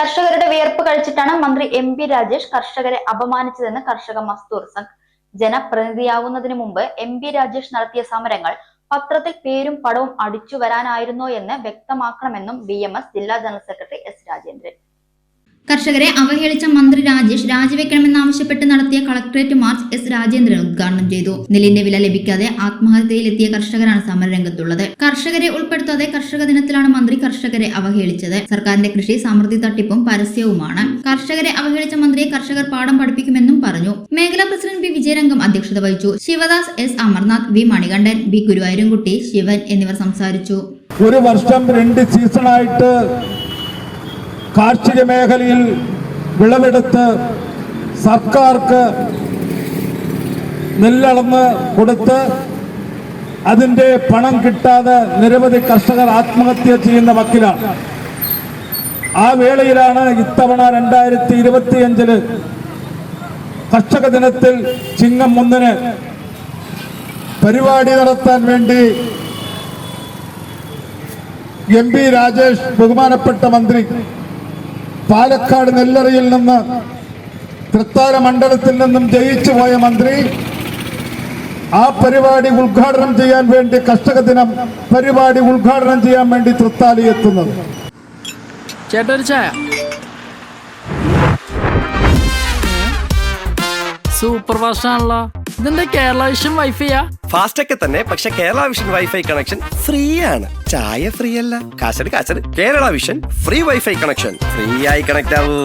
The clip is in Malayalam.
കർഷകരുടെ വിയർപ്പ് കഴിച്ചിട്ടാണ് മന്ത്രി MP രാജേഷ് കർഷകരെ അപമാനിച്ചതെന്ന് കർഷക മസ്ദൂർ സംഘ്. ജനപ്രതിനിധിയാവുന്നതിന് മുമ്പ് MP രാജേഷ് നടത്തിയ സമരങ്ങൾ പത്രത്തിൽ പേരും പടവും അടിച്ചു വരാനായിരുന്നോ എന്ന് വ്യക്തമാക്കണമെന്നും BMS ജില്ലാ ജനറൽ സെക്രട്ടറി S രാജേന്ദ്രൻ. കർഷകരെ അവഹേളിച്ച മന്ത്രി രാജേഷ് രാജിവെക്കണമെന്നാവശ്യപ്പെട്ട് നടത്തിയ കളക്ടറേറ്റ് മാർച്ച് S രാജേന്ദ്രൻ ഉദ്ഘാടനം ചെയ്തു. നെല്ലിന്റെ വില ലഭിക്കാതെ ആത്മഹത്യയിലെത്തിയ കർഷകരാണ് സമരരംഗത്തുള്ളത്. കർഷകരെ ഉൾപ്പെടുത്താതെ കർഷക ദിനത്തിലാണ് മന്ത്രി കർഷകരെ അവഹേളിച്ചത്. സർക്കാരിന്റെ കൃഷി സമൃദ്ധി തട്ടിപ്പും പരസ്യവുമാണ്. കർഷകരെ അവഹേളിച്ച മന്ത്രിയെ കർഷകർ പാഠം പഠിപ്പിക്കുമെന്നും പറഞ്ഞു. മേഖലാ പ്രസിഡന്റ് B വിജയരംഗം അധ്യക്ഷത വഹിച്ചു. Sivadas, S Amarnath, V Manikandan, B ഗുരുവായൂരൻകുട്ടി, Shivan എന്നിവർ സംസാരിച്ചു. ഒരു വർഷം 2 സീസണായിട്ട് കാർഷിക മേഖലയിൽ വിളവെടുത്ത് സർക്കാർക്ക് നെല്ലളന്ന് കൊടുത്ത് അതിൻ്റെ പണം കിട്ടാതെ നിരവധി കർഷകർ ആത്മഹത്യ ചെയ്യുന്ന വക്കിലാണ്. ആ വേളയിലാണ് ഇത്തവണ 2025 കർഷക ദിനത്തിൽ ചിങ്ങം 1 പരിപാടി നടത്താൻ വേണ്ടി MP രാജേഷ് ബഹുമാനപ്പെട്ട മന്ത്രി പാലക്കാട് നെല്ലറയിൽ നിന്ന് തൃത്താല മണ്ഡലത്തിൽ നിന്നും ജയിച്ചു പോയ മന്ത്രി ആ പരിപാടി ഉദ്ഘാടനം ചെയ്യാൻ വേണ്ടി കർഷക ദിനം പരിപാടി ഉദ്ഘാടനം ചെയ്യാൻ വേണ്ടി തൃത്താലി എത്തുന്നത്. സൂപ്പർ ഫാസ്റ്റ് ആണല്ലോ. ഇതിന്റെ കേരള വിഷൻ വൈഫൈയാ? ഫാസ്റ്റ് ഒക്കെ തന്നെ, പക്ഷെ Kerala vision wifi connection free ആണ്. ചായ ഫ്രീ അല്ല, കാശട് Kerala vision free wifi connection. Free ആയി കണക്ട് ആവൂ.